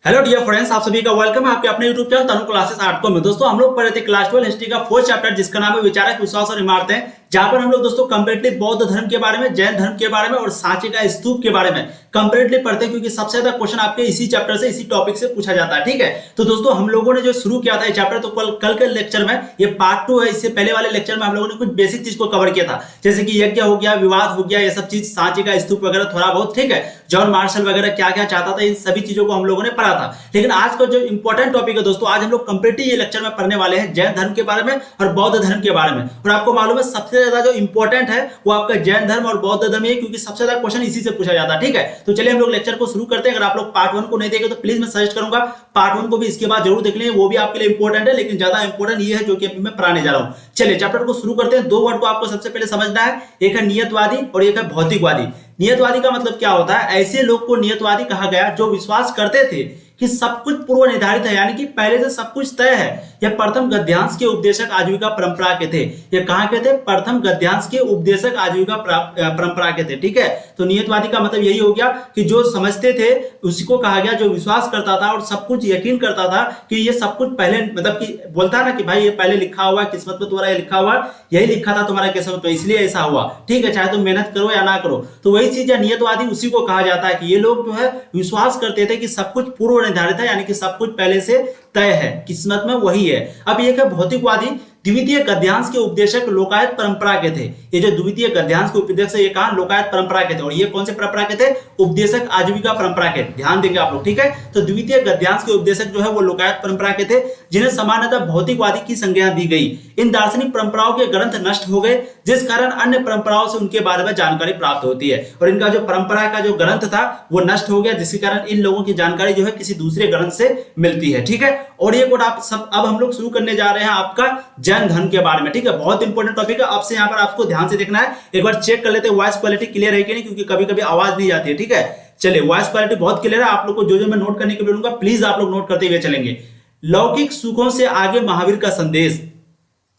Hello dear friends, आप सभी का वेलकम है आपके अपने यूट्यूब चैनल तनु क्लासेस 8 को में। दोस्तों हम लोग पढ़ रहे थे क्लास 12 हिस्ट्री का 4th चैप्टर जिसका नाम है विचारक, विश्वास और इमारतें, जहां पर हम लोग दोस्तों कंप्लीटली बौद्ध धर्म के बारे में, जैन धर्म के बारे में और सांची का स्तूप के बारे में कंप्लीटली पढ़ते हैं, क्योंकि सबसे ज्यादा क्वेश्चन आपके इसी चैप्टर से, इसी टॉपिक से पूछा जाता है। ठीक है, तो दोस्तों हम लोगों ने जो शुरू किया था ये चैप्टर, तो कल के लेक्चर में, ये पार्ट 2 है। इससे पहले वाले लेक्चर में हम लोगों ने कुछ बेसिक चीज को कवर किया था, जैसे कि यज्ञ हो गया, विवाद हो गया, ये सब चीज, सांची का स्तूप वगैरह थोड़ा बहुत। ठीक है, जॉन मार्शल वगैरह क्या क्या चाहता था, इन सभी चीजों को हम लोगों ने पढ़ा था। लेकिन आज का जो इंपॉर्टेंट टॉपिक है दोस्तों, आज हम लोग कंप्लीटली ये लेक्चर में पढ़ने वाले हैं जैन धर्म के बारे में और बौद्ध धर्म के बारे में। और आपको मालूम है सबसे ज्यादा जो इंपॉर्टेंट है वो आपका जैन धर्म और बौद्ध धर्म है, क्योंकि सबसे ज्यादा क्वेश्चन इसी से पूछा जाता है। ठीक है, तो चलिए हम लोग लेक्चर को शुरू करते हैं। अगर आप लोग पार्ट 1 को नहीं देखे तो प्लीज मैं सजेस्ट करूंगा पार्ट 1 को भी इसके बाद जरूर देख लें, वो भी आपके लिए इंपॉर्टेंट है। लेकिन ज्यादा इंपॉर्टेंट ये है जो कि मैं पढ़ाने जा रहा हूं। चलिए चैप्टर को शुरू करते हैं। दो वर्ड को आपको सबसे पहले समझना है, एक है नियतवादी और एक है भौतिकवादी। नियतवादी का मतलब क्या होता है? ऐसे लोग को नियतवादी कहा गया जो विश्वास करते थे कि सब कुछ पूर्व निर्धारित है, यानी कि पहले से सब कुछ तय है। यह प्रथम गद्यांश के उपदेशक आजीविका परंपरा के थे। ये कहां के थे? प्रथम गद्यांश के उपदेशक आजीविका परंपरा के थे। ठीक है, तो नियतवादी का मतलब यही हो गया कि जो समझते थे उसी को कहा गया, जो विश्वास करता था और सब कुछ यकीन करता था कि ये सब कुछ पहले, मतलब कि बोलता है ना कि भाई ये पहले लिखा हुआ, किस्मत में तुम्हारा ये लिखा हुआ, यही लिखा था तुम्हारा किस्मत में, इसलिए ऐसा हुआ। ठीक है, चाहे तुम मेहनत करो या ना करो। तो वही चीज नियतवादी उसी को कहा जाता है कि ये लोग जो है विश्वास करते थे कि सब कुछ पूर्व निर्धारित है, यानी कि सब कुछ पहले से तय है, किस्मत में वही है। अब एक है भौतिकवादी, द्वितीय गद्यांश के उपदेशक लोकायत परंपरा के थे। ये जो द्वितीय गद्यांश के उपदेशक, ये कहां? लोकायत परंपरा के थे। और ये कौन से परंपरा के थे? उपदेशक आजीविका परंपरा के। ध्यान देंगे आप लोग। ठीक है, तो द्वितीय गद्यांश के उपदेशक जो है वो लोकायत परंपरा के थे, जिन्हें सामान्यतः भौतिकवादी की संज्ञा दी गई। इन दार्शनिक परंपराओं के ग्रंथ नष्ट हो गए, जिस कारण अन्य परंपराओं से उनके बारे में जानकारी प्राप्त होती है। और इनका जो परंपरा का जो ग्रंथ था वो नष्ट हो गया, जिसके कारण इन लोगों की जानकारी जो है किसी दूसरे ग्रंथ से मिलती है। ठीक है, और ये कोड आप सब, अब हम लोग शुरू करने जा रहे हैं आपका जैन धर्म के बारे में। ठीक है, बहुत इंपॉर्टेंट टॉपिक है। अब से यहाँ पर आपको ध्यान से देखना है। एक बार चेक कर लेते हैं वॉइस क्वालिटी क्लियर है कि नहीं, क्योंकि कभी कभी आवाज नहीं आती है। ठीक है, चलिए वॉइस क्वालिटी बहुत क्लियर है। आप लोग को जो जो मैं नोट करने के लिए बोलूंगा प्लीज आप लोग नोट करते हुए चलेंगे। लौकिक सुखों से आगे महावीर का संदेश।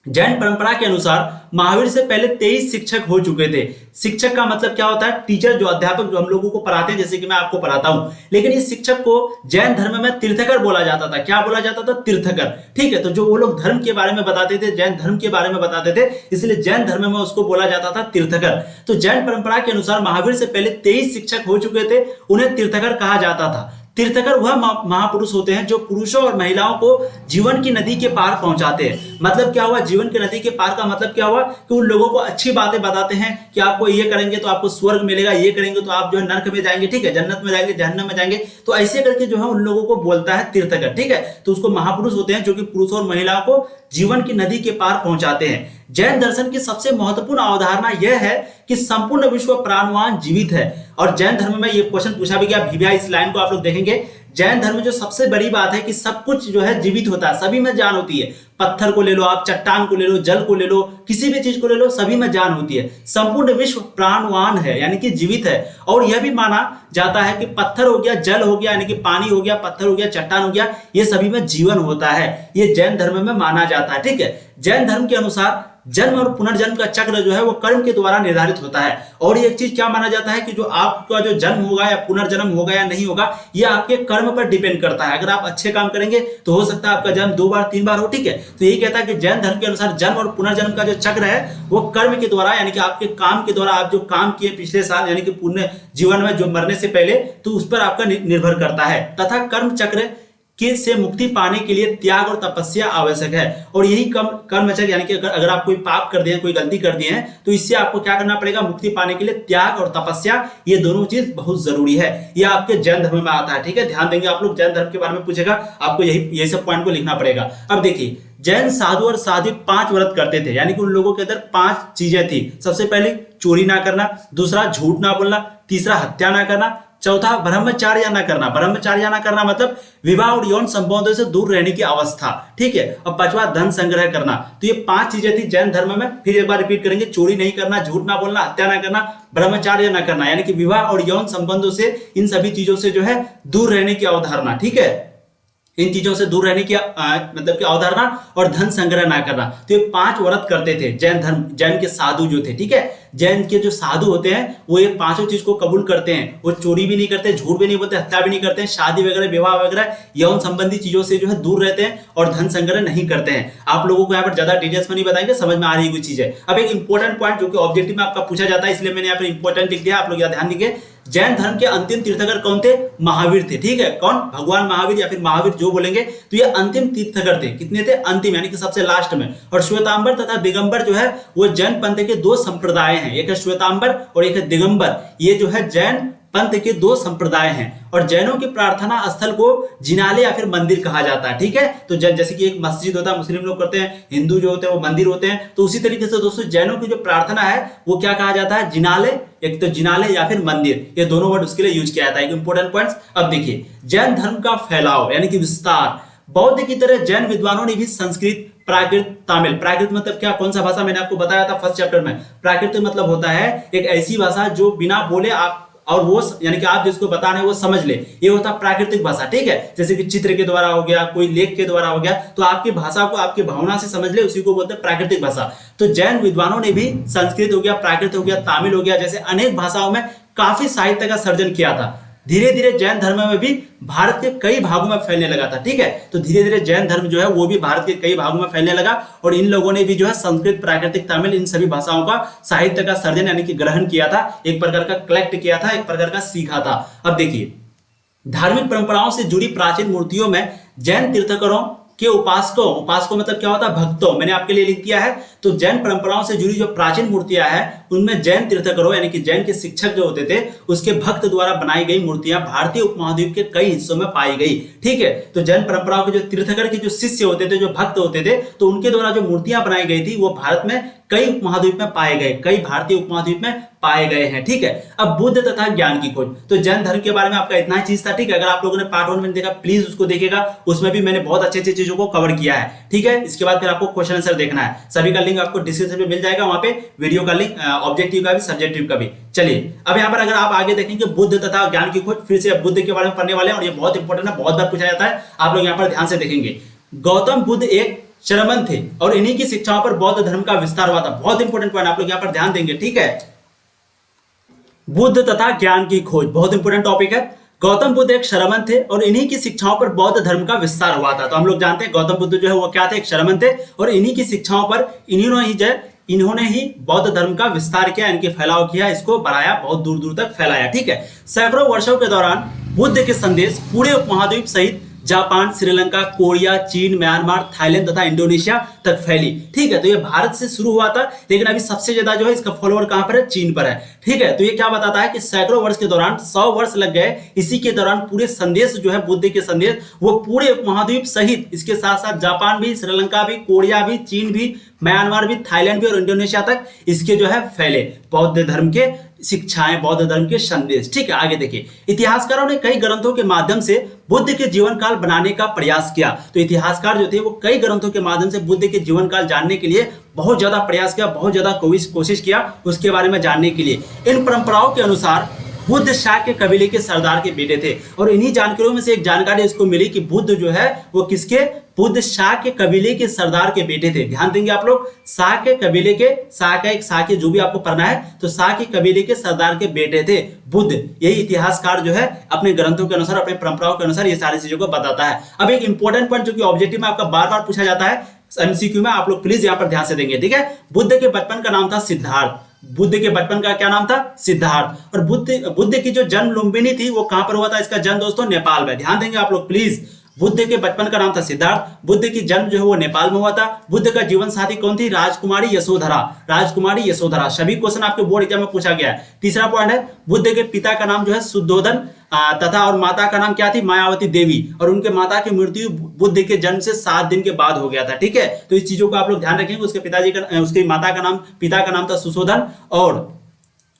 जैन परंपरा के अनुसार महावीर से पहले 23 शिक्षक हो चुके थे। शिक्षक का मतलब क्या होता है? टीचर, जो अध्यापक जो हम लोगों को पढ़ाते हैं, जैसे कि मैं आपको पढ़ाता हूं। लेकिन इस शिक्षक को जैन धर्म में तीर्थकर बोला जाता था। क्या बोला जाता था? तीर्थकर। ठीक है, तो जो वो लोग धर्म के बारे में बताते थे, जैन धर्म के बारे में बताते थे, इसलिए जैन धर्म में उसको बोला जाता था तीर्थकर। तो जैन परंपरा के अनुसार महावीर से पहले 23 शिक्षक हो चुके थे, उन्हें तीर्थकर कहा जाता था। तीर्थकर वह महापुरुष होते हैं जो पुरुषों और महिलाओं को जीवन की नदी के पार पहुंचाते हैं। मतलब क्या हुआ? जीवन की नदी के पार का मतलब क्या हुआ? कि उन लोगों को अच्छी बातें बताते हैं कि आपको ये करेंगे तो आपको स्वर्ग मिलेगा, ये करेंगे तो आप जो है नरक में जाएंगे, ठीक है, जन्नत में जाएंगे, जहन्नम में जाएंगे। तो ऐसे करके जो है उन लोगों को बोलता है तीर्थकर। ठीक है, तो उसको महापुरुष होते हैं जो कि पुरुषों और महिलाओं को जीवन की नदी के पार पहुंचाते हैं। जैन दर्शन की सबसे महत्वपूर्ण अवधारणा यह है कि संपूर्ण विश्व प्राणवान जीवित है। और जैन धर्म में यह क्वेश्चन पूछा भी गया, भीभ्या इस लाइन को आप लोग देखेंगे। जैन धर्म में जो सबसे बड़ी बात है कि सब कुछ जो है जीवित होता है, सभी में जान होती है। पत्थर को ले लो आप, चट्टान को ले लो, जल को ले लो, किसी भी चीज को ले लो, सभी में जान होती है। संपूर्ण विश्व प्राणवान है, यानी कि जीवित है। और यह भी माना जाता है कि पत्थर हो गया, जल हो गया, यानी कि पानी हो गया, पत्थर हो गया, चट्टान हो गया, ये सभी में जीवन होता है। ये जैन धर्म में माना जाता है। ठीक है, जैन धर्म के अनुसार जन्म और पुनर्जन्म का चक्र जो है वो कर्म के द्वारा निर्धारित होता है। और एक चीज क्या माना जाता है कि जो आपका जो जन्म होगा या पुनर्जन्म होगा या नहीं होगा, ये आपके कर्म पर डिपेंड करता है। अगर आप अच्छे काम करेंगे तो हो सकता है आपका जन्म 2 बार 3 बार हो। ठीक है, तो यही कहता है कि जैन धर्म के अनुसार जन्म और पुनर्जन्म का जो चक्र है वो कर्म के द्वारा, यानी कि आपके काम के द्वारा, आप जो काम किए पिछले साल, यानी कि पुण्य जीवन में जो मरने से पहले, तो उस पर आपका निर्भर करता है। तथा कर्म चक्र के से मुक्ति पाने के लिए त्याग और तपस्या आवश्यक है। और यही कर्म चक्र, यानी कि अगर आप कोई पाप कर दिए, कोई गलती कर दिए हैं, तो इससे आपको क्या करना पड़ेगा? मुक्ति पाने के लिए त्याग और तपस्या, ये दोनों चीज बहुत जरूरी है। ये आपके जैन धर्म में आता है। ठीक है, ध्यान देंगे आप लोग। जैन धर्म के बारे में पूछेगा, आपको यही सब पॉइंट को लिखना पड़ेगा। अब देखिए, जैन साधु और साध्वी 5 व्रत करते थे, यानी कि उन लोगों के अंदर 5 चीजें थी। सबसे पहले चोरी ना करना, दूसरा झूठ ना बोलना, तीसरा हत्या ना करना, चौथा ब्रह्मचार्य ना करना। ब्रह्मचार्य ना करना मतलब विवाह और यौन संबंधों से दूर रहने की अवस्था। ठीक है, और 5वां धन संग्रह करना। तो ये 5 चीजें थी जैन धर्म में। फिर एक बार रिपीट करेंगे, चोरी नहीं करना, झूठ ना बोलना, हत्या ना करना, ब्रह्मचार्य ना करना, यानी कि विवाह और यौन संबंधों से, इन सभी चीजों से जो है दूर रहने की अवधारणा। ठीक है, इन चीजों से दूर रहने की मतलब कि अवधारणा और धन संग्रह ना करना। तो ये 5 व्रत करते थे जैन धर्म, जैन के साधु जो थे, ठीक है। जैन के जो साधु होते हैं वो ये 5 चीज को कबूल करते हैं। वो चोरी भी नहीं करते, झूठ भी नहीं बोलते, हत्या भी नहीं करते हैं, शादी वगैरह, विवाह वगैरह, यौन संबंधी चीजों से जो है दूर रहते हैं और धन संग्रह नहीं करते हैं। आप लोगों को यहाँ पर ज्यादा डिटेल्स में नहीं बताएंगे, समझ में आ रही कोई चीज है। अब एक इंपॉर्टेंट पॉइंट जो कि ऑब्जेक्टिव में आपका पूछा जाता है, इसलिए मैंने यहाँ पर इंपॉर्टेंट लिख दिया, आप लोग ध्यान दीजिए। जैन धर्म के अंतिम तीर्थकर कौन थे? महावीर थे, ठीक है। कौन? भगवान महावीर या फिर महावीर जो बोलेंगे। तो ये अंतिम तीर्थकर थे। कितने थे? अंतिम, यानी कि सबसे लास्ट में। और श्वेतांबर तथा दिगंबर जो है वो जैन पंथ के 2 संप्रदाय हैं, एक है श्वेतांबर और एक है दिगंबर। ये जो है जैन पंथ के 2 संप्रदाय हैं। और जैनों की प्रार्थना स्थल को जिनालय या फिर मंदिर कहा जाता है, ठीक है। तो जैसे कि एक मस्जिद होता है, मुस्लिम लोग करते हैं, हिंदू जो होते हैं वो मंदिर होते हैं, तो उसी तरीके से दोस्तों जैनों की जो प्रार्थना है वो क्या कहा जाता है? जिनालय। एक तो जिनालय या फिर मंदिर, ये दोनों वर्ड उसके लिए यूज किया जाता है। Important points. अब देखिए, जैन धर्म का फैलाव यानी कि विस्तार। बौद्ध की तरह जैन विद्वानों ने भी संस्कृत, प्राकृत, तमिल। प्राकृत मतलब क्या? कौन सा भाषा? मैंने आपको बताया था फर्स्ट चैप्टर में। प्राकृत मतलब होता है एक ऐसी भाषा जो बिना बोले आप और वो यानी कि आप जिसको बता रहे हैं वो समझ ले, ये होता है प्राकृतिक भाषा, ठीक है। जैसे कि चित्र के द्वारा हो गया, कोई लेख के द्वारा हो गया, तो आपकी भाषा को आपकी भावना से समझ ले, उसी को बोलते हैं प्राकृतिक भाषा। तो जैन विद्वानों ने भी संस्कृत हो गया, प्राकृत हो गया, तमिल हो गया, जैसे अनेक भाषाओं में काफी साहित्य का सर्जन किया था। धीरे धीरे जैन धर्म में भी भारत के कई भागों में फैलने लगा था, ठीक है। तो धीरे धीरे जैन धर्म जो है वो भी भारत के कई भागों में फैलने लगा और इन लोगों ने भी जो है संस्कृत, प्राकृतिक, तमिल, इन सभी भाषाओं का साहित्य का सर्जन यानी कि ग्रहण किया था, एक प्रकार का कलेक्ट किया था, एक प्रकार का सीखा था। अब देखिए, धार्मिक परंपराओं से जुड़ी प्राचीन मूर्तियों में जैन तीर्थंकरों के उपासकों मतलब क्या होता है? भक्तों। मैंने आपके लिए लिख दिया है। तो जैन परंपराओं से जुड़ी जो प्राचीन मूर्तियां हैं उनमें जैन तीर्थंकरों यानी कि जैन के शिक्षक जो होते थे उसके भक्त द्वारा बनाई गई मूर्तियां भारतीय उपमहाद्वीप के कई हिस्सों में पाई गई, ठीक है। तो जैन परंपराओं के जो तीर्थंकर के जो शिष्य होते थे, जो भक्त होते थे, तो उनके द्वारा जो मूर्तियां बनाई गई थी वो भारत में कई उपमहाद्वीप में पाए गए, कई भारतीय उपमहाद्वीप में पाए गए हैं, ठीक है। अब बुद्ध तथा ज्ञान की खोज। तो जैन धर्म के बारे में आपका इतना ही चीज था, ठीक है। अगर आप लोगों ने पार्ट 1 में देखा प्लीज उसको देखिएगा, उसमें भी मैंने बहुत अच्छी अच्छी चीजों को कवर किया है, ठीक है। इसके बाद फिर आपको क्वेश्चन आंसर देखना है, सभी का लिंक आपको डिस्क्रिप्शन में मिल जाएगा, वहां पे वीडियो का लिंक, ऑब्जेक्टिव का भी, सब्जेक्टिव का भी। चलिए अब यहाँ पर अगर आप आगे देखेंगे बुद्ध तथा ज्ञान की खोज, फिर से बुद्ध के बारे में पढ़ने वाले हैं और ये बहुत इंपॉर्टेंट है, बहुत बार पूछा जाता है, आप लोग यहाँ पर ध्यान से देखेंगे। गौतम बुद्ध एक शरमन थे और इन्हीं की शिक्षाओं पर बौद्ध धर्म का विस्तार हुआ था। बहुत इंपॉर्टेंट पॉइंट, आप लोग यहाँ पर ध्यान देंगे, ठीक है। बुद्ध तथा ज्ञान की खोज बहुत इंपॉर्टेंट टॉपिक है। गौतम बुद्ध एक शरमन थे और इन्हीं की शिक्षाओं पर बौद्ध धर्म का विस्तार हुआ था। तो हम लोग जानते हैं गौतम बुद्ध जो है वो क्या थे? एक शरमन थे और इन्हीं की शिक्षाओं पर इन्होंने ही बौद्ध धर्म का विस्तार किया, इनके फैलाव किया, इसको बढ़ाया, बहुत दूर दूर तक फैलाया, ठीक है। सैकड़ों वर्षों के दौरान बुद्ध के संदेश पूरे उपमहाद्वीप सहित जापान, श्रीलंका, कोरिया, चीन, म्यांमार, थाईलैंड तथा इंडोनेशिया तक फैली, ठीक है। तो ये भारत से शुरू हुआ था, लेकिन अभी सबसे ज्यादा जो है इसका फॉलोअर कहां पर है? चीन पर है, ठीक है। तो ये क्या बताता है कि सैकड़ों वर्ष के दौरान 100 वर्ष लग गए, इसी के दौरान पूरे संदेश जो है बुद्ध के संदेश वो पूरे उपमहाद्वीप सहित, इसके साथ साथ जापान भी, श्रीलंका भी, कोरिया भी, चीन भी, म्यांमार भी, थाईलैंड भी और इंडोनेशिया तक इसके जो है फैले बौद्ध धर्म के शिक्षाएं, बौद्ध धर्म के संदेश, ठीक है। आगे देखिए, इतिहासकारों ने कई ग्रंथों के माध्यम से बुद्ध के जीवन काल बनाने का प्रयास किया। तो इतिहासकार जो थे वो कई ग्रंथों के माध्यम से बुद्ध के जीवन काल जानने के लिए बहुत ज्यादा प्रयास किया, बहुत ज्यादा कोशिश किया उसके बारे में जानने के लिए। इन परंपराओं के अनुसार बुद्ध शाक्य कबीले के सरदार के बेटे थे और इन्हीं जानकारियों में से एक जानकारी इसको मिली कि बुद्ध जो है वो किसके? बुद्ध शाक्य कबीले के सरदार के बेटे थे। ध्यान देंगे आप लोग, शाक्य कबीले के, शाक्य जो भी आपको पढ़ना है, तो शाक्य कबीले के सरदार के बेटे थे बुद्ध। यही इतिहासकार जो है अपने ग्रंथों के अनुसार, अपने परंपराओं के अनुसार ये सारी चीजों को बताता है। अब एक इंपॉर्टेंट पॉइंट जो कि ऑब्जेक्टिव में आपका बार बार पूछा जाता है एमसीक्यू में, आप लोग प्लीज यहाँ पर ध्यान से देंगे, ठीक है। बुद्ध के बचपन का नाम था सिद्धार्थ। बुद्ध के बचपन का क्या नाम था? सिद्धार्थ। और बुद्ध की जो जन्म लुम्बिनी थी वो कहां पर हुआ था? इसका जन्म दोस्तों नेपाल में। ध्यान देंगे आप लोग प्लीज। बुद्ध के बचपन का नाम था सिद्धार्थ, बुद्ध की जन्म जो है वो नेपाल में हुआ था। बुद्ध का जीवन साथी कौन थी? राजकुमारी यशोधरा। राजकुमारी यशोधरा, सभी क्वेश्चन आपके बोर्ड एग्जाम में पूछा गया है। तीसरा पॉइंट है, बुद्ध के पिता का नाम जो है शुद्धोधन तथा और माता का नाम क्या थी? मायावती देवी। और उनके माता की मृत्यु बुद्ध के जन्म से 7 दिन के बाद हो गया था, ठीक है। तो इस चीजों को आप लोग ध्यान रखेंगे। उसके उसकी माता का नाम, पिता का नाम था सुशोधन और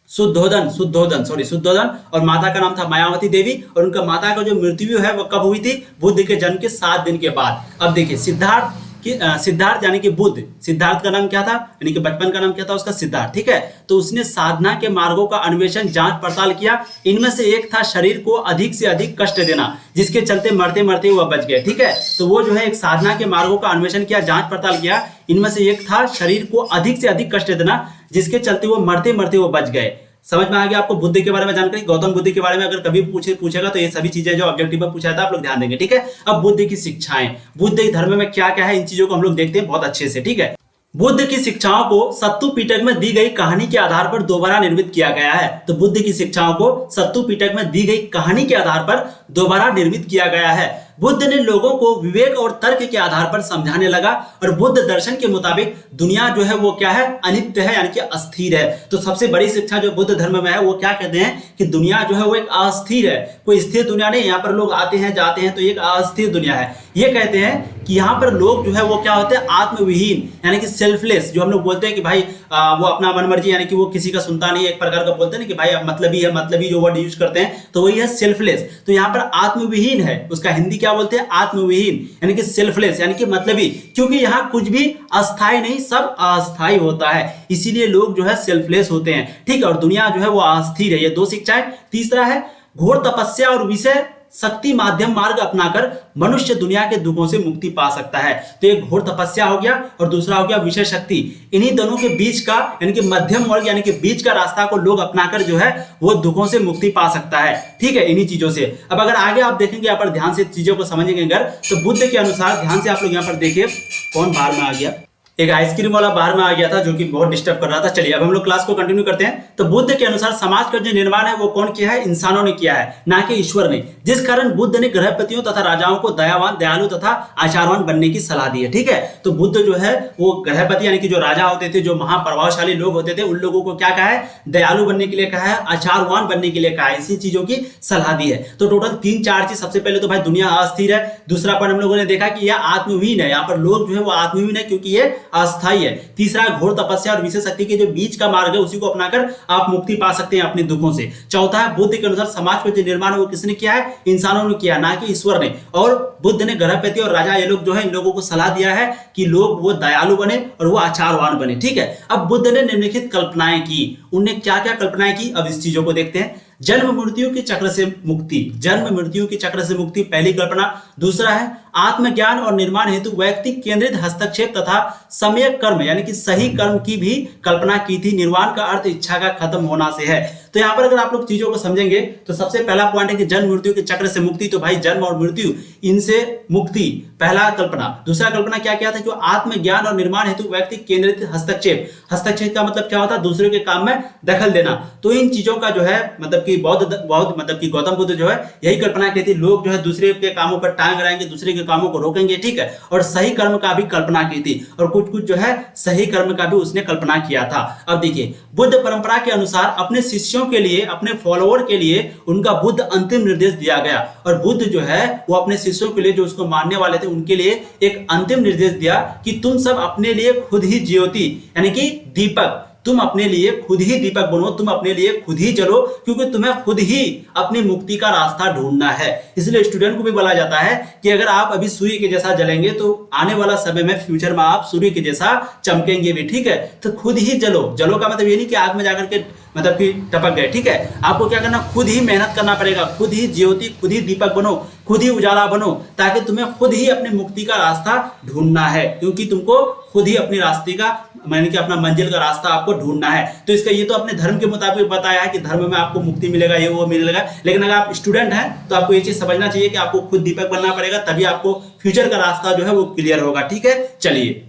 शुद्धोधन और माता का नाम था मायावती देवी। और उनका माता का जो मृत्यु है वो कब हुई थी? बुद्ध के जन्म के 7 दिन के बाद। अब देखिए, सिद्धार्थ कि सिद्धार्थ यानी कि बुद्ध, सिद्धार्थ का नाम क्या था, यानी कि बचपन का नाम क्या था उसका, सिद्धार्थ, ठीक है। तो उसने साधना के मार्गों का अन्वेषण जांच पड़ताल किया। इनमें से एक था शरीर को अधिक से अधिक कष्ट देना, जिसके चलते मरते मरते वह बच गए, ठीक है। तो वो जो है एक साधना के मार्गों का अन्वेषण किया, जांच पड़ताल किया। इनमें से एक था शरीर को अधिक से अधिक कष्ट देना, जिसके चलते वो मरते मरते वो बच गए। समझ में आ गया आपको बुद्ध के बारे में जानकारी। गौतम बुद्ध के बारे में अगर कभी पूछेगा तो ये सभी चीजें जो ऑब्जेक्टिव में पूछा था आप लोग ध्यान देंगे, ठीक है। अब बुद्ध की शिक्षाएं, बुद्ध धर्म में क्या क्या है, इन चीजों को हम लोग देखते हैं बहुत अच्छे से, ठीक है। बुद्ध की शिक्षाओं को सत्तू पिटक में दी गई कहानी के आधार पर दोबारा निर्मित किया गया है। तो बुद्ध की शिक्षाओं को सत्तू पिटक में दी गई कहानी के आधार पर दोबारा निर्मित किया गया है। बुद्ध ने लोगों को विवेक और तर्क के आधार पर समझाने लगा, और बुद्ध दर्शन के मुताबिक दुनिया जो है वो क्या है, अनित्य है, यानी कि अस्थिर है। तो सबसे बड़ी शिक्षा जो बुद्ध धर्म में है वो क्या कहते हैं कि दुनिया जो है वो एक अस्थिर है, कोई स्थिर दुनिया नहीं। यहाँ पर लोग आते हैं जाते हैं, तो एक अस्थिर दुनिया है। ये कहते हैं कि यहाँ पर लोग जो है वो क्या होते हैं, आत्मविहीन, यानी कि सेल्फलेस। जो हम लोग बोलते हैं कि भाई वो अपना मनमर्जी, यानी कि वो किसी का सुनता नहीं है, एक प्रकार का बोलते हैं कि भाई मतलबी है, मतलबी जो वर्ड यूज करते हैं, तो वही है सेल्फलेस। तो यहाँ पर आत्मविहीन है, उसका हिंदी क्या बोलते हैं, आत्मविहीन, यानी कि सेल्फलेस, यानी कि मतलबी। क्योंकि यहाँ कुछ भी अस्थाई नहीं, सब अस्थाई होता है, इसीलिए लोग जो है सेल्फलेस होते हैं, ठीक है। और दुनिया जो है वो अस्थिर है। ये दो शिक्षाएं। तीसरा है घोर तपस्या और विषय शक्ति माध्यम मार्ग अपनाकर मनुष्य दुनिया के दुखों से मुक्ति पा सकता है। तो एक घोर तपस्या हो गया और दूसरा हो गया विषय शक्ति। इन्हीं दोनों के बीच का यानी कि मध्यम मार्ग, यानी कि बीच का रास्ता को लोग अपनाकर जो है वो दुखों से मुक्ति पा सकता है, ठीक है, इन्हीं चीजों से। अब अगर आगे आप देखेंगे यहाँ पर ध्यान से चीजों को समझेंगे अगर, तो बुद्ध के अनुसार, ध्यान से आप लोग यहाँ पर देखिए, कौन बाहर में आ गया, एक आइसक्रीम वाला बाहर में आ गया था जो कि बहुत डिस्टर्ब कर रहा था। चलिए अब हम लोग क्लास को कंटिन्यू करते हैं। तो बुद्ध के अनुसार समाज का जो निर्माण है वो कौन किया है, इंसानों ने किया है, ना कि ईश्वर ने। जिस कारण बुद्ध ने ग्रहपतियों तथा राजाओं को दयावान, दयालु तथा आचारवान बनने की सलाह दी है, ठीक है। तो बुद्ध जो है वो ग्रहपति यानी कि जो राजा होते थे, जो महाप्रभावशाली लोग होते थे, उन लोगों को क्या कहा है, दयालु बनने के लिए कहा है, आचारवान बनने के लिए कहा है, इसी चीजों की सलाह दी है। तो टोटल 3-4 चीज। सबसे पहले तो भाई दुनिया अस्थिर है। दूसरा पॉइंट हम लोगों ने देखा कि यह आत्मविहीन है, यहाँ पर लोग जो है वो आत्मविहीन है क्योंकि ये अस्थाई है। तीसरा घोर तपस्या और विषय शक्ति के जो बीच का मार्ग है उसी को अपनाकर आप मुक्ति पा सकते हैं अपने दुखों से। चौथा है बुद्ध के अनुसार समाज का जो निर्माण वो किसने किया है, इंसानों ने किया, ना कि ईश्वर ने। और बुद्ध ने ग्रहपति और राजा ये लोग जो है इन लोगों को सलाह दिया है कि लोग वो दयालु बने और वो आचारवान बने, ठीक है। अब बुद्ध ने निम्नलिखित कल्पनाएं की। उन्होंने क्या क्या कल्पनाएं की, अब इस चीजों को देखते हैं। जन्म मृत्यु के चक्र से मुक्ति, जन्म मृत्यु के चक्र से मुक्ति पहली कल्पना। दूसरा है आत्मज्ञान और निर्माण हेतु व्यक्ति केंद्रित हस्तक्षेप तथा सम्यक कर्म यानी कि सही कर्म की भी कल्पना की थी। निर्वाण का अर्थ इच्छा का खत्म होना से है। तो यहाँ पर अगर आप लोग चीजों को समझेंगे तो सबसे पहला पॉइंट है कि जन्म मृत्यु के चक्र से मुक्ति। तो भाई जन्म और मृत्यु इनसे मुक्ति, पहला कल्पना। दूसरा कल्पना क्या क्या था, जो आत्मज्ञान और निर्माण हेतु व्यक्ति केंद्रित हस्तक्षेप। हस्तक्षेप का मतलब क्या होता है, दूसरे के काम में दखल देना। तो इन चीजों का जो है मतलब कि बौद्ध मतलब कि गौतम बुद्ध जो है यही कल्पना की थी। लोग जो है दूसरे के कामों पर टांग अड़ाएंगे, दूसरे के कामों को रोकेंगे, ठीक है। और सही कर्म का भी कल्पना की थी और कुछ कुछ जो है सही कर्म का भी उसने कल्पना किया था। अब देखिए बुद्ध परंपरा के अनुसार अपने शिष्यों के लिए, अपने फॉलोअर के लिए उनका बुद्ध अंतिम निर्देश दिया गया। और बुद्ध जो है वो अपने शिष्यों के लिए, जो उसको मानने वाले थे, उनके लिए एक अंतिम निर्देश दिया कि तुम सब अपने लिए खुद ही ज्योति यानी कि दीपक, तुम अपने लिए खुद ही दीपक बनो, तुम अपने लिए खुद ही जलो, क्योंकि तुम्हें खुद ही अपनी मुक्ति का रास्ता ढूंढना है। इसलिए स्टूडेंट को भी बोला जाता है कि अगर आप अभी सूर्य के जैसा जलेंगे तो आने वाला समय में फ्यूचर में आप सूर्य के जैसा चमकेंगे भी, ठीक है। तो खुद ही जलो। जलो का मतलब ये नहीं कि आग में जाकर के मतलब कि टपक गए, ठीक है। आपको क्या करना, खुद ही मेहनत करना पड़ेगा, खुद ही ज्योति, खुद ही दीपक बनो, खुद ही उजाला बनो, ताकि तुम्हें खुद ही अपनी मुक्ति का रास्ता ढूंढना है, क्योंकि तुमको खुद ही अपनी रास्ते का यानी कि अपना मंजिल का रास्ता आपको ढूंढना है। तो इसका ये तो अपने धर्म के मुताबिक बताया है कि धर्म में आपको मुक्ति मिलेगा, ये वो मिलेगा। लेकिन अगर आप स्टूडेंट हैं तो आपको ये चीज समझना चाहिए कि आपको खुद दीपक बनना पड़ेगा, तभी आपको फ्यूचर का रास्ता जो है वो क्लियर होगा, ठीक है। चलिए,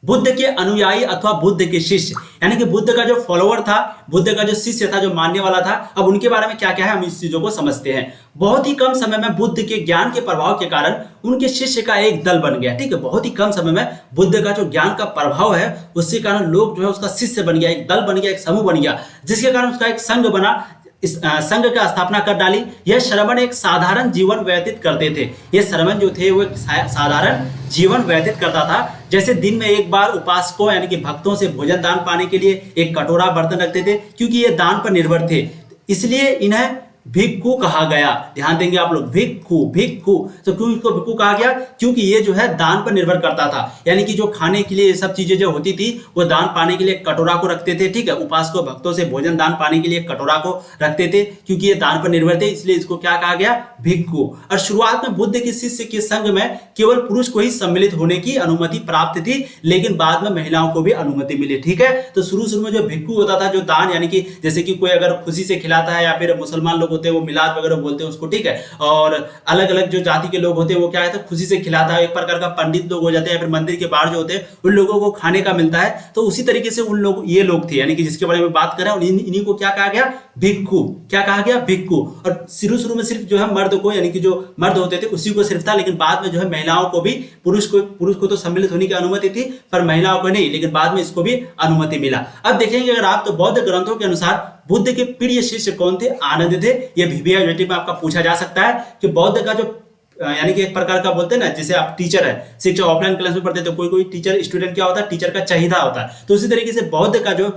बुद्ध के अनुयायी अथवा बुद्ध के शिष्य यानी कि बुद्ध का जो फॉलोअर था, बुद्ध का जो शिष्य था, जो मानने वाला था, अब उनके बारे में क्या क्या है हम इस चीजों को समझते हैं। बहुत ही कम समय में बुद्ध के ज्ञान के प्रभाव के कारण उनके शिष्य का एक दल बन गया, ठीक है। बहुत ही कम समय में बुद्ध का जो ज्ञान का प्रभाव है उसके कारण लोग जो है उसका शिष्य बन गया, एक दल बन गया, एक समूह बन गया, जिसके कारण उसका एक संघ बना। इस संघ का स्थापना कर डाली। यह श्रमण एक साधारण जीवन व्यतीत करते थे। ये श्रमण जो थे वो एक साधारण जीवन व्यतीत करता था। जैसे दिन में एक बार उपासकों यानी कि भक्तों से भोजन दान पाने के लिए एक कटोरा बर्तन रखते थे, क्योंकि ये दान पर निर्भर थे, इसलिए इन्हें भिक्खु कहा गया। ध्यान देंगे आप लोग, भिक्खु भिक्खु। तो क्यों इसको भिक्खु कहा गया? क्योंकि ये जो है दान पर निर्भर करता था, यानी कि जो खाने के लिए ये सब चीजें जो होती थी वो दान पाने के लिए कटोरा को रखते थे, ठीक है, उपासकों भक्तों से भोजन दान पाने के लिए कटोरा को रखते थे, क्योंकि ये दान पर निर्भर थे, इसलिए इसको क्या कहा गया? भिक्खु। और शुरुआत में बुद्ध के शिष्य के संघ में केवल पुरुष को ही सम्मिलित होने की अनुमति प्राप्त थी, लेकिन बाद में महिलाओं को भी अनुमति मिली, ठीक है। तो शुरू में जो भिक्खु होता था, जो दान यानी कि जैसे कि कोई अगर खुशी से खिलाता है, या फिर मुसलमान लोग होते हैं वो मिलाद वगैरह बोलते हैं उसको, ठीक है, और अलग अलग जो जाति के लोग होते हैं वो क्या है, खुशी से खिलाता है, एक प्रकार का पंडित लोग हो जाते हैं, या फिर मंदिर के बाहर जो होते हैं उन लोगों को खाने का मिलता है। तो उसी तरीके से उन लोग, ये लोग थे, यानी कि जिसके बारे में बात कर रहे हैं, इन्हीं को क्या कहा गया? भिक्खु। क्या कहा गया? भिक्खु। और शुरू में सिर्फ जो है मर्द को, यानी कि जो मर्द होते थे उसी को सिर्फ था, लेकिन बाद में जो है महिलाओं को भी, पुरुष को तो सम्मिलित होने की अनुमति थी पर महिलाओं को नहीं, लेकिन बाद में इसको भी अनुमति मिला। अब देखेंगे अगर आप, तो बौद्ध ग्रंथों के अनुसार बुद्ध के प्रिय शिष्य कौन थे? आनंद थे। ये VVIP में आपका पूछा जा सकता है कि बौद्ध का जो यानी कि एक प्रकार का बोलते हैं ना, जैसे आप टीचर है, शिक्षक ऑफलाइन क्लास में पढ़ते हैं तो कोई टीचर स्टूडेंट क्या होता है? टीचर का चाहिदा होता है। तो उसी तरीके से बौद्ध का जो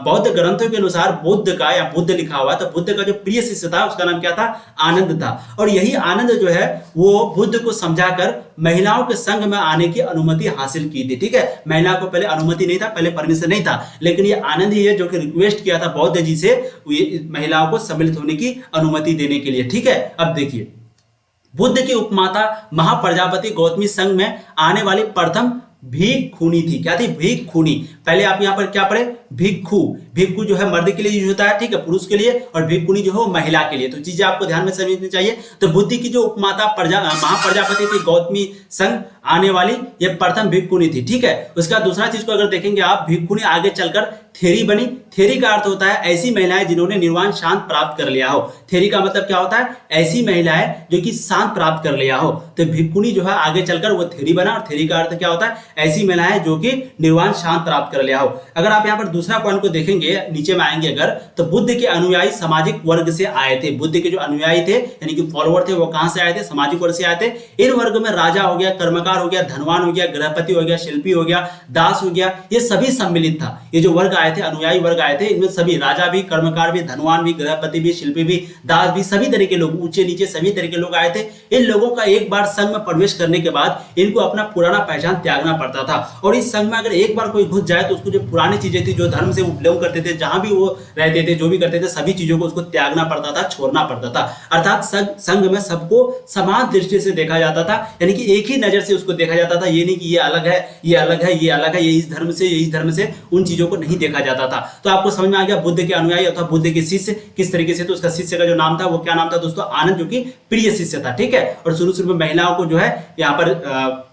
बौद्ध ग्रंथों के अनुसार बुद्ध का, या बुद्ध लिखा हुआ, तो बुद्ध का जो प्रिय शिष्य था उसका नाम क्या था? आनंद था। और यही आनंद जो है वो बुद्ध को समझाकर महिलाओं के संघ में आने की अनुमति हासिल की थी, ठीक है। महिला को पहले अनुमति नहीं था, पहले परमिशन नहीं था, लेकिन ये आनंद ही है जो कि रिक्वेस्ट किया था बौद्ध जी से महिलाओं को सम्मिलित होने की अनुमति देने के लिए, ठीक है। अब देखिए, बुद्ध की उपमाता महाप्रजापति गौतमी संघ में आने वाली प्रथम भिक्खुनी थी। क्या थी? भिक्खुनी। पहले आप यहां पर क्या पढ़े? भिक्खु। भिक्खु जो है मर्द के लिए यूज होता है, ठीक है, पुरुष के लिए, और भिक्खुनी जो है वो महिला के लिए। तो चीजें आपको ध्यान में समझनी चाहिए। तो बुद्ध की जो उपमाता महाप्रजापति थी गौतमी संघ आने वाली, ये प्रथम भिक्खुनी थी, ठीक है। उसका दूसरा चीज को अगर देखेंगे आप, भिक्खुनी आगे चलकर थेरी बनी। थेरी का अर्थ होता है ऐसी महिलाएं जिन्होंने निर्वाण शांत प्राप्त कर लिया हो। थेरी का मतलब क्या होता है? ऐसी महिलाएं जो कि शांत प्राप्त कर लिया हो। तो भिक्खुनी जो है आगे चलकर वो थेरी बना, और थेरी का अर्थ क्या होता है? ऐसी महिलाएं जो कि निर्वाण शांत प्राप्त कर लिया हो। अगर आप यहाँ पर दूसरा पॉइंट को देखेंगे, नीचे में आएंगे अगर, तो बुद्ध के अनुयायी सामाजिक वर्ग से आए थे। बुद्ध के जो अनुयायी थे यानी कि फॉलोअर थे, वो कहां से आए थे? सामाजिक वर्ग से आए थे। इन वर्ग में राजा हो गया, कर्मकार हो गया, धनवान हो गया, गृहपति हो गया, शिल्पी हो गया, दास हो गया, ये सभी सम्मिलित था। ये जो वर्ग आए थे, अनुयायी वर्ग आए थे, इनमें सभी राजा भी, कर्मकार भी, धनवान भी, गृहपति भी, शिल्पी भी, दास भी, सभी तरह के लोग, ऊंचे नीचे सभी तरह के लोग आए थे। इन लोगों का एक बार संघ में प्रवेश करने के बाद इनको अपना पुराना पहचान त्यागना पड़ता था। और इस संघ में अगर एक बार कोई घुस जाए तो उसको जो पुरानी चीजें थी, जो धर्म से वो बिलोंग करते थे, जहां भी वो रहते थे, जो भी करते थे, सभी चीजों को उसको त्यागना पड़ता था, छोड़ना पड़ता था। अर्थात संघ में सबको समान दृष्टि से देखा जाता था, यानी कि एक ही नजर से उसको देखा जाता था। ये नहीं कि ये अलग है, ये अलग है, ये अलग है, ये इस धर्म से, ये इस धर्म से, उन चीजों को नहीं देखा जाता था। तो आपको समझ में आ गया बुद्ध के अनुयायी अथवा बुद्ध के शिष्य किस तरीके से। तो उसका शिष्य का जो नाम था वो क्या नाम था दोस्तों? आनंद, जो कि प्रिय शिष्य था, ठीक है। और शुरू में महिलाओं को जो है यहाँ पर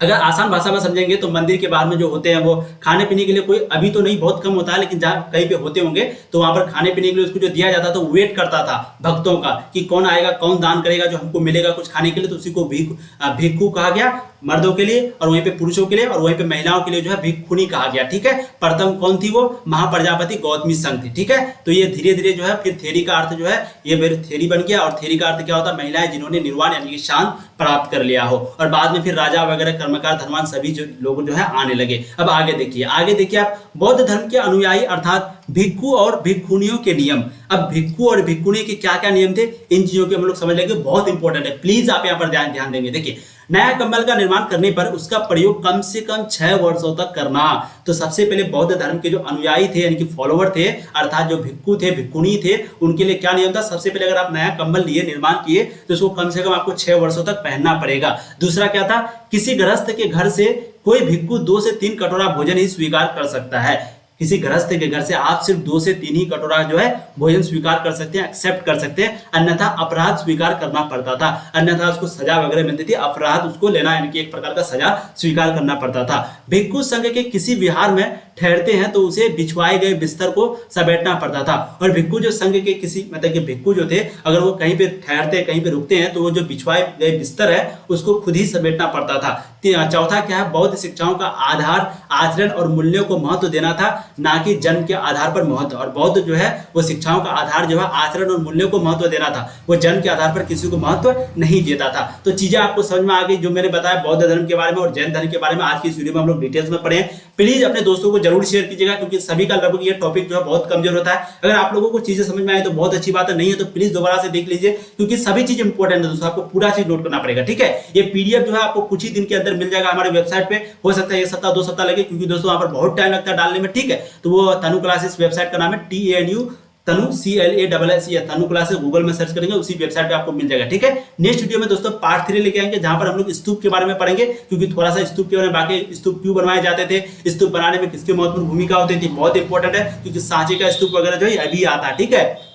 अगर आसान भाषा में समझेंगे तो मंदिर के बाहर में जो होते हैं वो खाने पीने के लिए, कोई अभी तो नहीं, बहुत कम होता है, लेकिन जहां कहीं पे होते होंगे तो वहां पर खाने पीने के लिए उसको जो दिया जाता था, तो वेट करता था भक्तों का कि कौन आएगा, कौन दान करेगा, जो हमको मिलेगा कुछ खाने के लिए। तो उसी को भिक्खु कहा गया मर्दों के लिए, और वहीं पे पुरुषों के लिए, और वहीं पे महिलाओं के लिए जो है भिक्खुनी कहा गया, ठीक है। प्रथम कौन थी? वो महाप्रजापति गौतमी संघ थी, ठीक है। तो ये धीरे धीरे जो है फिर थेरी का अर्थ जो है ये मेरे थेरी बन गया, और थेरी का अर्थ क्या होता है? महिलाएं जिन्होंने निर्वाण यानी कि शांत प्राप्त कर लिया हो। और बाद में फिर राजा वगैरह, कर्मकार, धनवान, सभी जो लोग जो है आने लगे। अब आगे देखिए आप, बौद्ध धर्म के अनुयायी अर्थात भिक्खु और भिक्खुनियों के नियम। अब भिक्खु और भिक्खुनी के क्या क्या नियम थे, इन चीजों के हम लोग समझ लेंगे, बहुत इंपॉर्टेंट है। प्लीज आप यहाँ पर ध्यान देंगे। देखिए, नया कंबल का निर्माण करने पर उसका प्रयोग कम से कम 6 वर्षों तक करना। तो सबसे पहले बौद्ध धर्म के जो अनुयायी थे यानी कि फॉलोअर थे, अर्थात जो भिक्खु थे, भिक्खुनी थे, उनके लिए क्या नियम था? सबसे पहले अगर आप नया कंबल लिए, निर्माण किए, तो उसको कम से कम आपको 6 वर्षों तक पहनना पड़ेगा। दूसरा क्या था? किसी गृहस्थ के घर से कोई भिक्खु 2 से 3 कटोरा भोजन ही स्वीकार कर सकता है। किसी गृहस्थ के घर से आप सिर्फ 2 से 3 ही कटोरा जो है भोजन स्वीकार कर सकते हैं, एक्सेप्ट कर सकते हैं, अन्यथा अपराध स्वीकार करना पड़ता था, अन्यथा उसको सजा वगैरह मिलती थी। अपराध उसको लेना यानी कि एक प्रकार का सजा स्वीकार करना पड़ता था। भिक्खु संघ के किसी विहार में ठहरते हैं तो उसे बिछवाए गए बिस्तर को समेटना पड़ता था। और भिक्खु जो संघ के किसी मतलब कि भिक्खु जो थे, अगर वो कहीं पे ठहरते, कहीं पे रुकते हैं, तो वो जो बिछवाए गए बिस्तर है उसको खुद ही समेटना पड़ता था। चौथा क्या है? बौद्ध शिक्षाओं का आधार आचरण और मूल्यों को महत्व देना था, ना कि जन्म के आधार पर महत्व। और बौद्ध जो है वो शिक्षाओं का आधार जो है आचरण और मूल्यों को महत्व देना था, वो जन्म के आधार पर किसी को महत्व नहीं देता था। तो चीजें आपको समझ में आ गई जो मैंने बताया बौद्ध धर्म के बारे में और जैन धर्म के बारे में। आज की इस वीडियो में हम लोग डिटेल्स में पढ़े। प्लीज अपने दोस्तों को जरूर शेयर कीजिएगा, क्योंकि सभी का लगभग ये टॉपिक जो है बहुत कमजोर होता है। अगर आप लोगों को चीजें समझ में आए तो बहुत अच्छी बात है, नहीं है तो प्लीज दोबारा से देख लीजिए, क्योंकि सभी चीज इंपॉर्टेंट है दोस्तों, आपको पूरा चीज नोट करना पड़ेगा। ठीक है, ये पीडीएफ जो है आपको कुछ ही दिन के अंदर मिल जाएगा हमारे वेबसाइट पे। हो सकता है 1 सप्ताह 2 सप्ताह लगे, क्योंकि दोस्तों वहां पर बहुत टाइम लगता है डालने में। ठीक है, तो वो तनु क्लासेस वेबसाइट का नाम है TANU तनु CLASSES तनु क्लासेस, गूगल में सर्च करेंगे उसी वेबसाइट पे आपको मिल जाएगा। ठीक है, नेक्स्ट वीडियो में दोस्तों पार्ट 3 लेके आएंगे, जहां पर हम लोग स्तूप के बारे में पढ़ेंगे, क्योंकि थोड़ा सा स्तूप के बारे में, बाकी स्तूप क्यों बनवाए जाते थे, स्तूप बनाने में किसकी महत्वपूर्ण भूमिका होती थी, बहुत इंपॉर्टेंट है, क्योंकि सांची का स्तूप वगैरह जो है अभी आता है। ठीक है,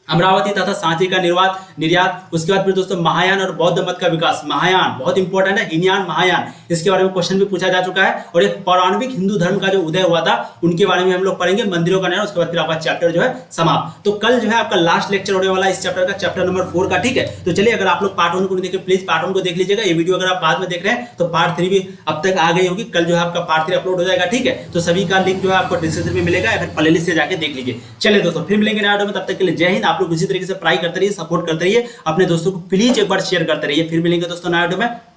अमरावती तथा सांची का निर्यात, उसके बाद फिर दोस्तों महायान और बौद्ध मत का विकास, महायान बहुत इंपॉर्टेंट है, हीनयान महायान, इसके बारे में क्वेश्चन भी पूछा जा चुका है। और एक पौराणिक हिंदू धर्म का जो उदय हुआ था उनके बारे में हम लोग पढ़ेंगे, मंदिरों का निर्माण, उसके बाद फिर आपका चैप्टर जो है समाप्त। तो कल जो है आपका लास्ट लेक्चर होने वाला है इस चैप्टर का, चैप्टर नंबर 4 का। ठीक है, तो चलिए अगर आप लोग पार्ट 1 को नहीं देखे प्लीज पार्ट 1 को देख लीजिएगा। ये वीडियो अगर आप बाद में देख रहे हैं तो पार्ट 3 भी अब तक आ गई होगी, कल जो है आपका पार्ट 3 अपलोड हो जाएगा। ठीक है, तो सभी का लिंक जो है आपको डिस्क्रिप्शन में मिलेगा, या फिर प्लेलिस्ट से जाके देख लीजिए। चलिए दोस्तों फिर मिलेंगे नए वीडियो में, तब तक के लिए जय हिंद। आप लोग इसी तरीके से पढ़ाई करते रहिए, सपोर्ट करते रहिए, अपने दोस्तों को प्लीज एक बार शेयर करते रहिए। फिर मिलेंगे दोस्तों नए वीडियो में।